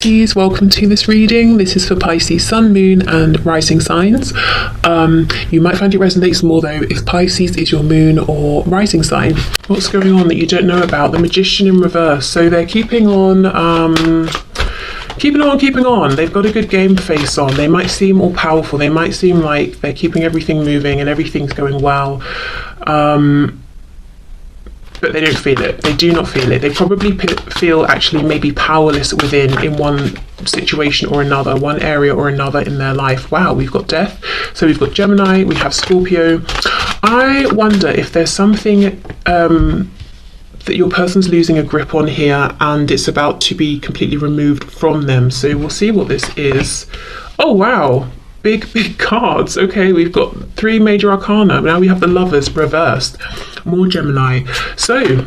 Pisces, welcome to this reading. This is for Pisces Sun, Moon and Rising signs. You might find it resonates more though if Pisces is your moon or rising sign. What's going on that you don't know about? The Magician in reverse. So they're keeping on. They've got a good game face on. They might seem all powerful. They might seem like they're keeping everything moving and everything's going well. But they don't feel it. They do not feel it. They probably feel actually maybe powerless in one situation or another, one area or another in their life. Wow, we've got Death. So we've got Gemini, we have Scorpio. I wonder if there's something that your person's losing a grip on here and it's about to be completely removed from them. So we'll see what this is. Oh, wow. Big cards. Okay, we've got 3 major arcana. Now we have the Lovers reversed. More Gemini. So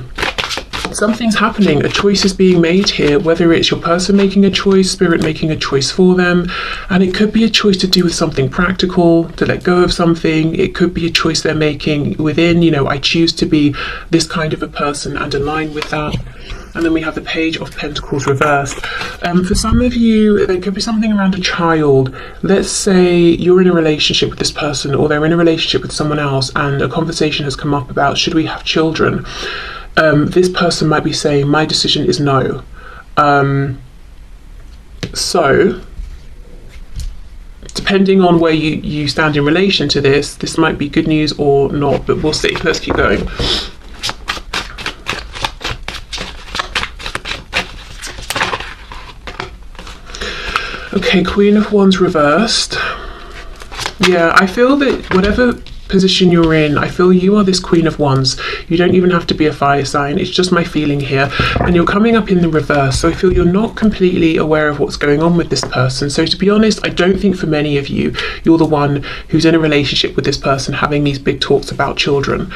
something's happening. A choice is being made here, whether it's your person making a choice, spirit making a choice for them. And it could be a choice to do with something practical, to let go of something. It could be a choice they're making within, I choose to be this kind of a person and align with that. And then we have the Page of Pentacles reversed. For some of you, there could be something around a child. Let's say you're in a relationship with this person or they're in a relationship with someone else and a conversation has come up about, should we have children? This person might be saying, my decision is no. So, depending on where you stand in relation to this might be good news or not, but we'll see. Let's keep going. Okay, Queen of Wands reversed. Yeah, I feel that whatever position you're in, I feel you are this Queen of Wands. You don't even have to be a fire sign. It's just my feeling here. And you're coming up in the reverse. So I feel you're not completely aware of what's going on with this person. So to be honest, I don't think for many of you, you're the one who's in a relationship with this person having these big talks about children.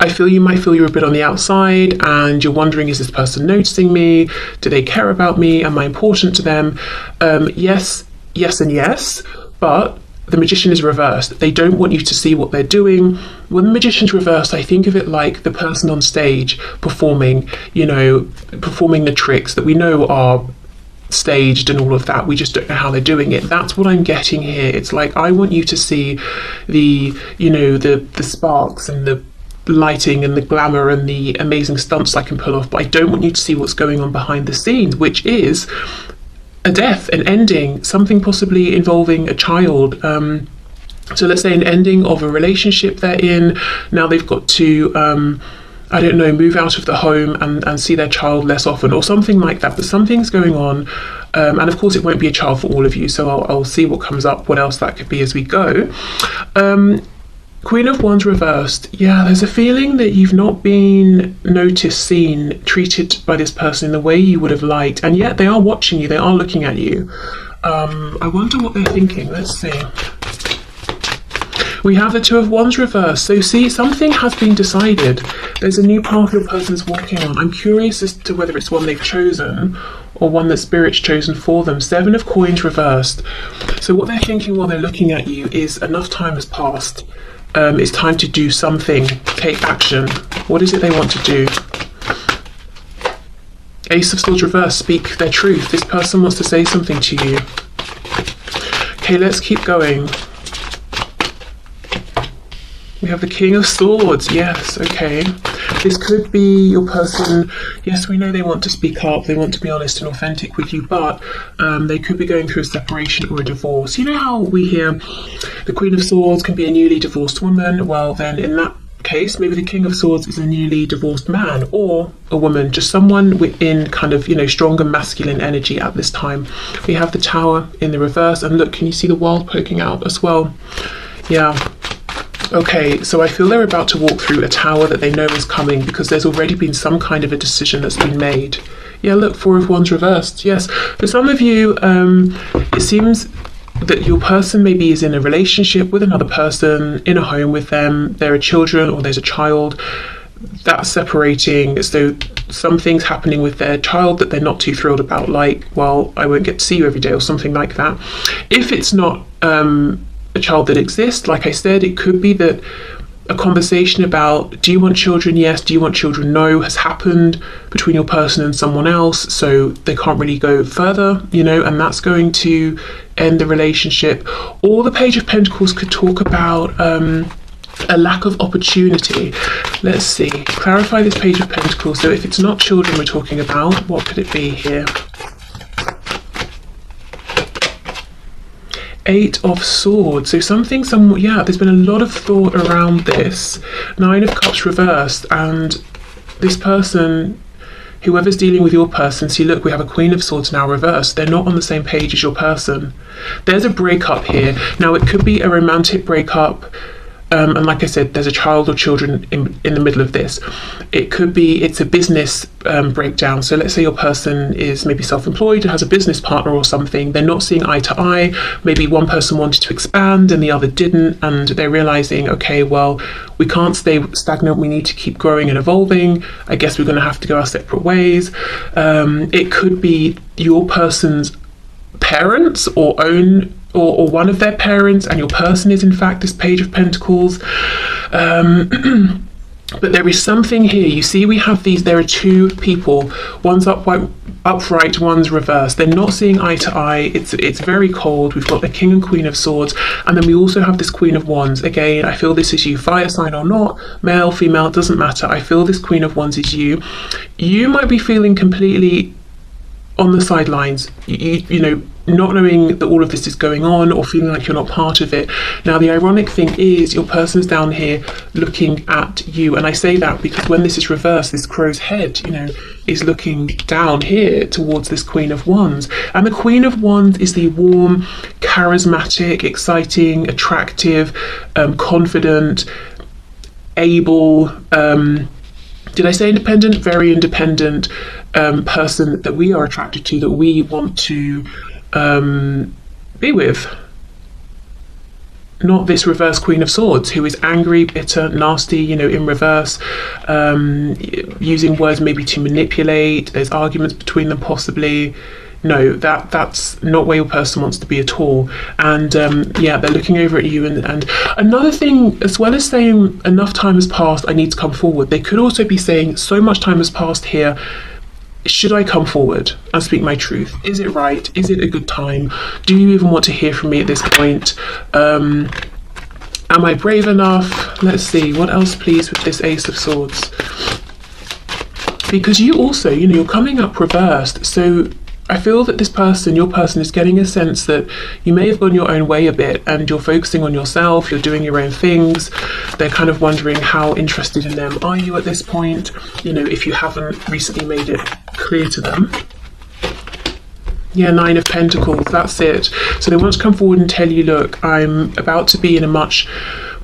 I feel you might feel you're a bit on the outside and you're wondering, is this person noticing me? Do they care about me? Am I important to them? Yes, and yes, but the Magician is reversed. They don't want you to see what they're doing. When the Magician's reversed, I think of it like the person on stage performing the tricks that we know are staged and all of that. We just don't know how they're doing it. That's what I'm getting here. It's like, I want you to see the sparks and the lighting and the glamour and the amazing stunts I can pull off, but I don't want you to see what's going on behind the scenes, which is a death, an ending, something possibly involving a child. So let's say an ending of a relationship they're in. Now they've got to move out of the home and see their child less often or something like that, but something's going on. And of course it won't be a child for all of you, so I'll see what comes up, what else that could be as we go. Queen of Wands reversed. Yeah, there's a feeling that you've not been noticed, seen, treated by this person in the way you would have liked, and yet they are watching you, they are looking at you. I wonder what they're thinking. Let's see. We have the Two of Wands reversed. So see, something has been decided. There's a new path your person's walking on. I'm curious as to whether it's one they've chosen or one that Spirit's chosen for them. 7 of Coins reversed. So what they're thinking while they're looking at you is enough time has passed. It's time to do something, take action. What is it they want to do? Ace of Swords reversed, speak their truth. This person wants to say something to you. Okay, let's keep going. We have the King of Swords. Yes, okay. This could be your person. Yes, we know they want to speak up. They want to be honest and authentic with you, but they could be going through a separation or a divorce. You know how we hear the Queen of Swords can be a newly divorced woman? Well, then in that case, maybe the King of Swords is a newly divorced man or a woman, just someone within kind of, stronger masculine energy at this time. We have the Tower in the reverse, and look, can you see the World poking out as well? Yeah. Okay, so I feel they're about to walk through a tower that they know is coming because there's already been some kind of a decision that's been made. Yeah, look, 4 of Wands reversed. Yes, for some of you, it seems that your person maybe is in a relationship with another person, in a home with them, there are children or there's a child that's separating, so something's happening with their child that they're not too thrilled about, like, well, I won't get to see you every day or something like that. If it's not a child that exists, like I said, it could be that a conversation about, do you want children? Yes. Do you want children? No, has happened between your person and someone else, so they can't really go further, you know, and that's going to end the relationship. Or the Page of Pentacles could talk about a lack of opportunity. Let's see, clarify this Page of Pentacles. So if it's not children we're talking about, what could it be here? Eight of Swords. So something, yeah, there's been a lot of thought around this. Nine of Cups reversed, and this person, whoever's dealing with your person, see, look, we have a Queen of Swords now reversed. They're not on the same page as your person. There's a breakup here. Now, it could be a romantic breakup. And like I said, there's a child or children in the middle of this. It could be, it's a business breakdown. So let's say your person is maybe self-employed and has a business partner or something. They're not seeing eye to eye. Maybe one person wanted to expand and the other didn't. And they're realizing, okay, well, we can't stay stagnant. We need to keep growing and evolving. I guess we're going to have to go our separate ways. It could be your person's parents or one of their parents, and your person is in fact this Page of Pentacles. But there is something here. You see, we have these, there are two people, one's upright, one's reversed. They're not seeing eye to eye. It's very cold. We've got the King and Queen of Swords, and then we also have this Queen of Wands. Again, I feel this is you, fire sign or not, male, female, it doesn't matter. I feel this Queen of Wands is you. You might be feeling completely on the sidelines, you know, not knowing that all of this is going on, or feeling like you're not part of it. Now, the ironic thing is your person's down here looking at you, and I say that because when this is reversed, this crow's head, you know, is looking down here towards this Queen of Wands. And the Queen of Wands is the warm, charismatic, exciting, attractive, confident, able, did I say independent? Very independent person that we are attracted to, that we want to be with. Not this reverse Queen of Swords, who is angry, bitter, nasty, you know, in reverse, using words maybe to manipulate. There's arguments between them possibly. No, that's not where your person wants to be at all. And yeah, they're looking over at you. And another thing, as well as saying enough time has passed, I need to come forward, they could also be saying so much time has passed here. Should I come forward and speak my truth? Is it right? Is it a good time? Do you even want to hear from me at this point? Am I brave enough? Let's see, what else please with this Ace of Swords? Because you also, you know, you're coming up reversed. So I feel that this person, your person, is getting a sense that you may have gone your own way a bit, and you're focusing on yourself, you're doing your own things. They're kind of wondering, how interested in them are you at this point? You know, if you haven't recently made it clear to them. Yeah, Nine of Pentacles, that's it. So they want to come forward and tell you, look, I'm about to be in a much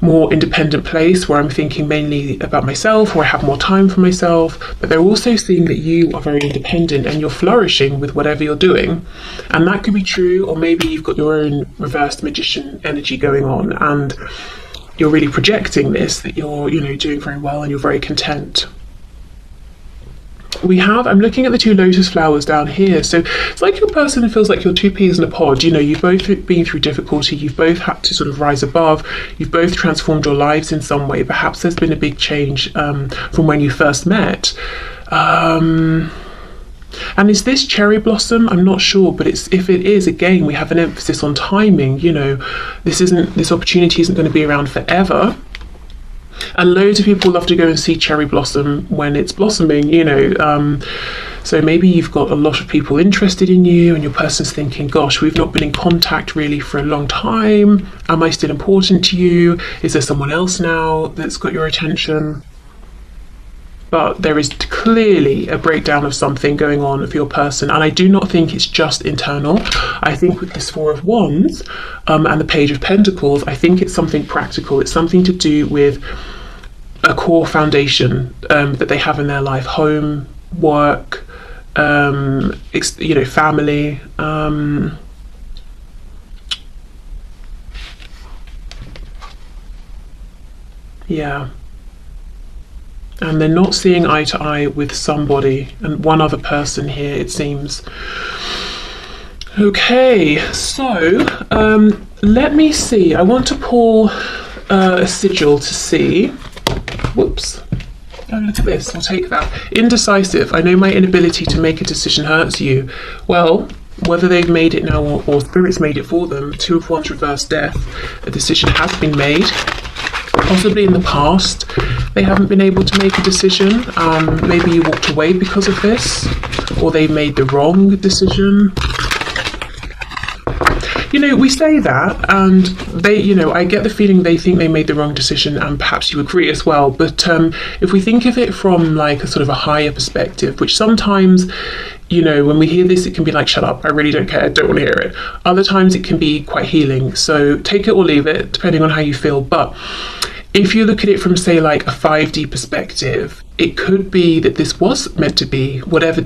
more independent place where I'm thinking mainly about myself, or I have more time for myself. But they're also seeing that you are very independent and you're flourishing with whatever you're doing. And that could be true, or maybe you've got your own reversed magician energy going on and you're really projecting this, that you're, you know, doing very well and you're very content. I'm looking at the two lotus flowers down here. So it's like your person feels like you're two peas in a pod. You know, you've both been through difficulty, you've both had to sort of rise above, you've both transformed your lives in some way. Perhaps there's been a big change from when you first met. And is this cherry blossom? I'm not sure, but if it is, again, we have an emphasis on timing. You know, this opportunity isn't going to be around forever. And loads of people love to go and see cherry blossom when it's blossoming, you know. So maybe you've got a lot of people interested in you, and your person's thinking, gosh, we've not been in contact really for a long time. Am I still important to you? Is there someone else now that's got your attention? But there is clearly a breakdown of something going on for your person, and I do not think it's just internal. I think with this Four of Wands and the Page of Pentacles, I think it's something practical. It's something to do with a core foundation that they have in their life: home, work, you know, family. Yeah. And they're not seeing eye to eye with somebody, and one other person here, it seems. Okay, so let me see. I want to pull a sigil to see. Whoops. Oh, look at this. I'll take that. Indecisive. I know my inability to make a decision hurts you. Well, whether they've made it now or Spirit's made it for them, Two of Wands reverse death. A decision has been made. Possibly in the past, they haven't been able to make a decision. Maybe you walked away because of this, or they made the wrong decision. You know, we say that, and they, you know, I get the feeling they think they made the wrong decision, and perhaps you agree as well. But if we think of it from like a sort of a higher perspective, which sometimes, you know, when we hear this, it can be like, shut up, I really don't care, I don't want to hear it. Other times it can be quite healing. So take it or leave it, depending on how you feel. But if you look at it from, say, like a 5D perspective, it could be that this was meant to be, whatever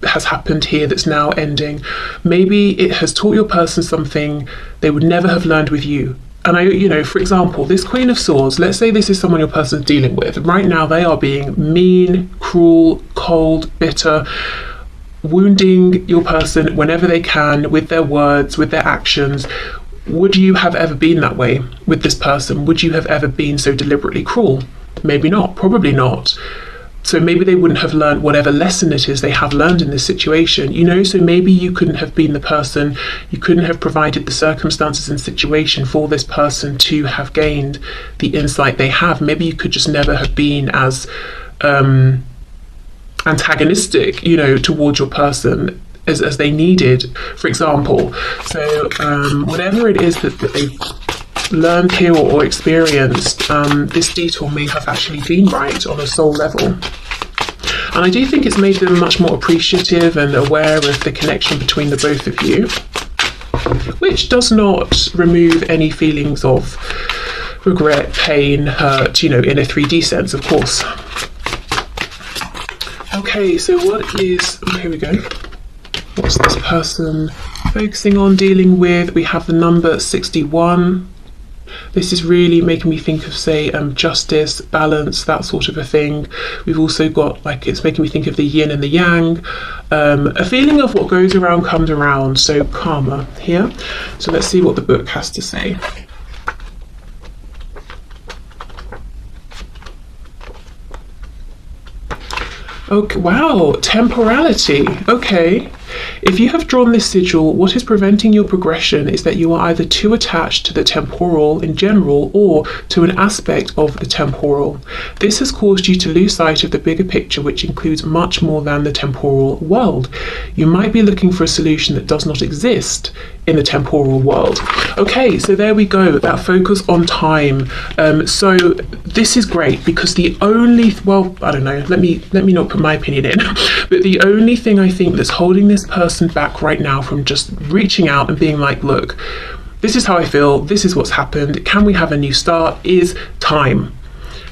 has happened here that's now ending. Maybe it has taught your person something they would never have learned with you. And you know, for example, this Queen of Swords, let's say this is someone your person's dealing with. Right now they are being mean, cruel, cold, bitter, wounding your person whenever they can with their words, with their actions. Would you have ever been that way with this person? Would you have ever been so deliberately cruel? Maybe not, probably not. So maybe they wouldn't have learned whatever lesson it is they have learned in this situation, you know, so maybe you couldn't have been the person, you couldn't have provided the circumstances and situation for this person to have gained the insight they have. Maybe you could just never have been as antagonistic, you know, towards your person as they needed, for example. So whatever it is that they've learned here or experienced, this detour may have actually been right on a soul level. And I do think it's made them much more appreciative and aware of the connection between the both of you, which does not remove any feelings of regret, pain, hurt, you know, in a 3D sense, of course. Okay, so what is, here we go. What's this person focusing on, dealing with? We have the number 61. This is really making me think of, say, justice, balance, that sort of a thing. We've also got, like, it's making me think of the yin and the yang. A feeling of what goes around comes around, so karma here. So let's see what the book has to say. Okay, wow, temporality. Okay. If you have drawn this sigil, what is preventing your progression is that you are either too attached to the temporal in general or to an aspect of the temporal. This has caused you to lose sight of the bigger picture, which includes much more than the temporal world. You might be looking for a solution that does not exist in the temporal world. Okay, so there we go, that focus on time. So this is great because the only, well, I don't know, let me not put my opinion in, but the only thing I think that's holding this person back right now from just reaching out and being like, look, this is how I feel, this is what's happened, can we have a new start, is time.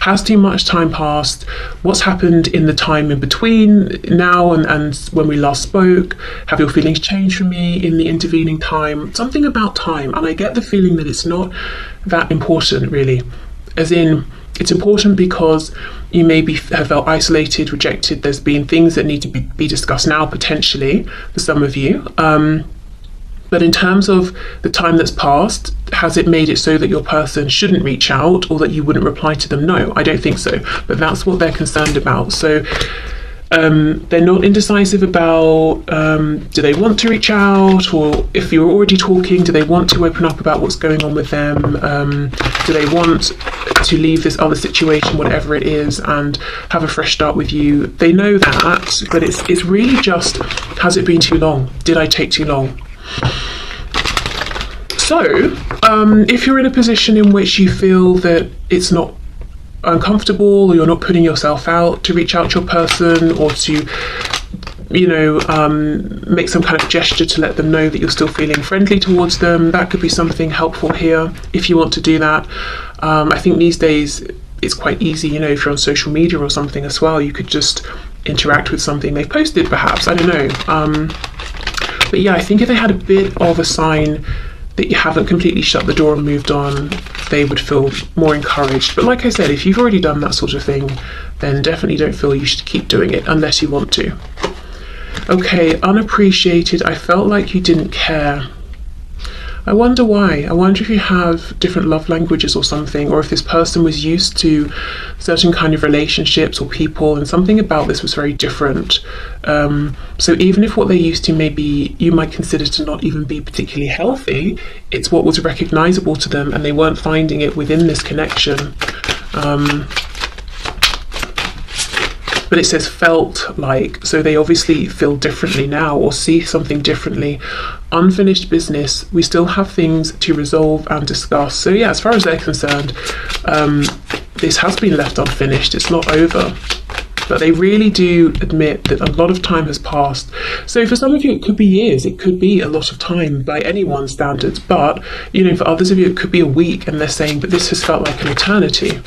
Has too much time passed? What's happened in the time in between now and when we last spoke? Have your feelings changed for me in the intervening time? Something about time, and I get the feeling that it's not that important really. As in, it's important because you maybe have felt isolated, rejected. There's been things that need to be discussed now, potentially, for some of you. But in terms of the time that's passed, has it made it so that your person shouldn't reach out or that you wouldn't reply to them? No, I don't think so. But that's what they're concerned about. So they're not indecisive about do they want to reach out, or if you're already talking, do they want to open up about what's going on with them? Do they want to leave this other situation, whatever it is, and have a fresh start with you? They know that, but it's really just, has it been too long? Did I take too long? So, if you're in a position in which you feel that it's not uncomfortable, or you're not putting yourself out to reach out to your person, or to, you know, make some kind of gesture to let them know that you're still feeling friendly towards them, that could be something helpful here if you want to do that. I think these days it's quite easy, you know, if you're on social media or something as well, you could just interact with something they've posted perhaps, I don't know. But yeah, I think if they had a bit of a sign that you haven't completely shut the door and moved on, they would feel more encouraged. But like I said, if you've already done that sort of thing, then definitely don't feel you should keep doing it unless you want to. Okay, unappreciated. I felt like you didn't care. I wonder why. I wonder if you have different love languages or something, or if this person was used to certain kind of relationships or people, and something about this was very different. So even if what they're used to maybe you might consider to not even be particularly healthy, it's what was recognizable to them, and they weren't finding it within this connection. But it says felt like, so they obviously feel differently now or see something differently. Unfinished business, we still have things to resolve and discuss. So yeah, as far as they're concerned, this has been left unfinished. It's not over. But they really do admit that a lot of time has passed. So for some of you, it could be years. It could be a lot of time by anyone's standards. But, you know, for others of you, it could be a week. And they're saying, but this has felt like an eternity.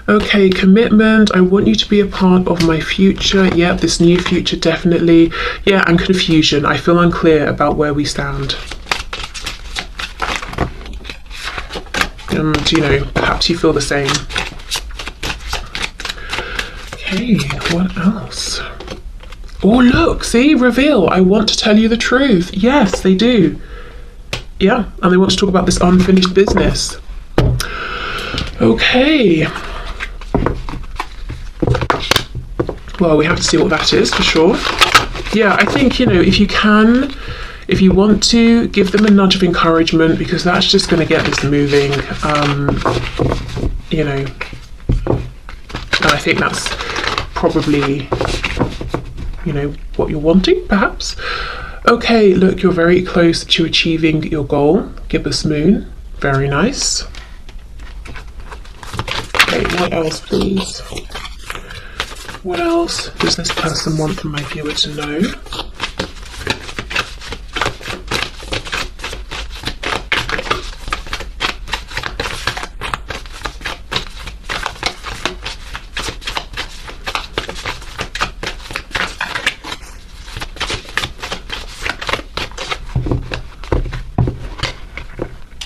Okay, commitment. I want you to be a part of my future. Yeah, this new future, definitely. Yeah, and confusion. I feel unclear about where we stand. And, you know, perhaps you feel the same. Okay, what else? Oh, look, see, reveal. I want to tell you the truth. Yes, they do. Yeah, and they want to talk about this unfinished business. Okay. Well, we have to see what that is for sure. Yeah, I think, you know, if you want to give them a nudge of encouragement, because that's just going to get this moving, you know, and I think that's probably, you know, what you're wanting, perhaps. Okay, look, you're very close to achieving your goal. Gibbous moon, very nice. Okay, what else, please? What else does this person want from my viewer to know?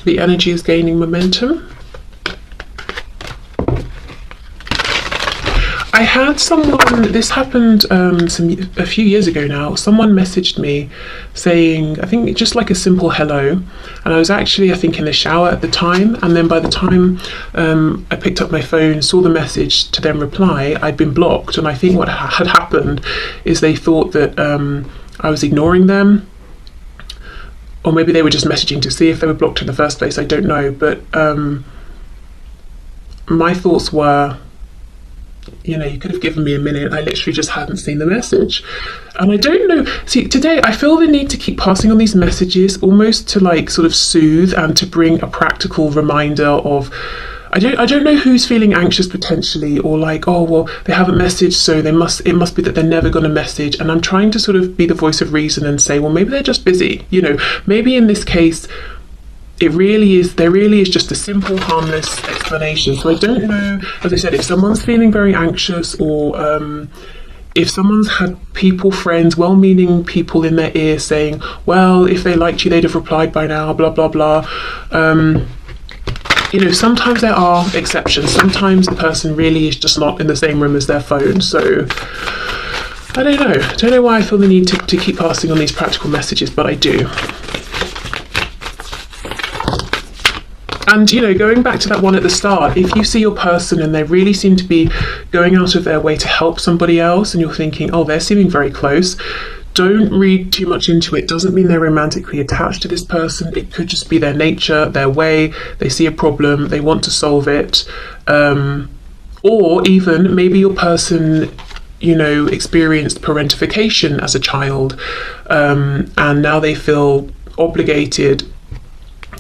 The energy is gaining momentum. I had someone, this happened a few years ago now, someone messaged me saying, I think just like a simple hello, and I was actually, I think, in the shower at the time, and then by the time I picked up my phone, saw the message to then reply, I'd been blocked, and I think what had happened is they thought that I was ignoring them, or maybe they were just messaging to see if they were blocked in the first place, I don't know, but my thoughts were, you know, you could have given me a minute. I literally just hadn't seen the message. And I don't know. See, today I feel the need to keep passing on these messages almost to like sort of soothe and to bring a practical reminder of, I don't know who's feeling anxious potentially, or like, oh, well, they haven't messaged, so it must be that they're never going to message. And I'm trying to sort of be the voice of reason and say, well, maybe they're just busy. You know, maybe in this case, there really is just a simple, harmless explanation. So I don't know, as I said, if someone's feeling very anxious, or if someone's had people, friends, well-meaning people in their ear saying, well, if they liked you, they'd have replied by now, blah, blah, blah. You know, sometimes there are exceptions. Sometimes the person really is just not in the same room as their phone. So I don't know. I don't know why I feel the need to keep passing on these practical messages, but I do. And, you know, going back to that one at the start, if you see your person and they really seem to be going out of their way to help somebody else, and you're thinking, oh, they're seeming very close, don't read too much into it. Doesn't mean they're romantically attached to this person. It could just be their nature, their way. They see a problem, they want to solve it. Or even maybe your person, you know, experienced parentification as a child, and now they feel obligated,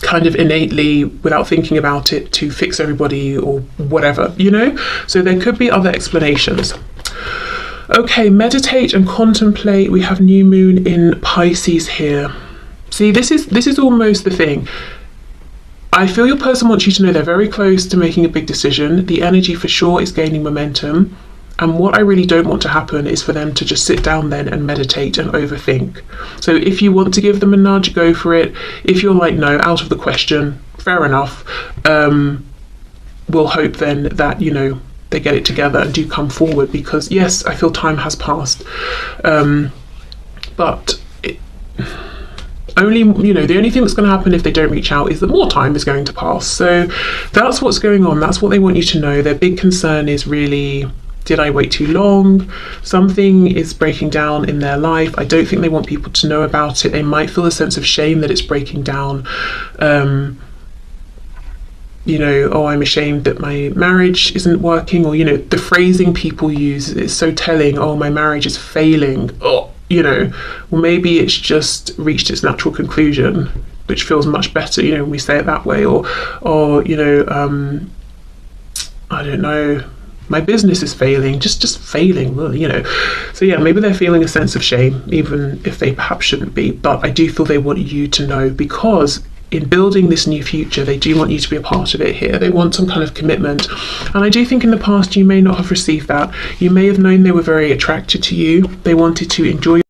kind of innately, without thinking about it, to fix everybody or whatever, you know. So there could be other explanations. Okay, meditate and contemplate. We have new moon in Pisces here. See, this is almost the thing. I feel your person wants you to know they're very close to making a big decision. The energy for sure is gaining momentum. And what I really don't want to happen is for them to just sit down then and meditate and overthink. So if you want to give them a nudge, go for it. If you're like, no, out of the question, fair enough. We'll hope then that, you know, they get it together and do come forward, because yes, I feel time has passed. But only, you know, the only thing that's going to happen if they don't reach out is that more time is going to pass. So that's what's going on. That's what they want you to know. Their big concern is really, did I wait too long? Something is breaking down in their life. I don't think they want people to know about it. They might feel a sense of shame that it's breaking down. You know, oh, I'm ashamed that my marriage isn't working, or, you know, the phrasing people use is so telling. Oh, my marriage is failing. Oh, you know, well, maybe it's just reached its natural conclusion, which feels much better, you know, when we say it that way. Or you know, I don't know, my business is failing, just failing, you know. So yeah, maybe they're feeling a sense of shame, even if they perhaps shouldn't be. But I do feel they want you to know, because in building this new future, they do want you to be a part of it here. They want some kind of commitment. And I do think in the past you may not have received that. You may have known they were very attracted to you. They wanted to enjoy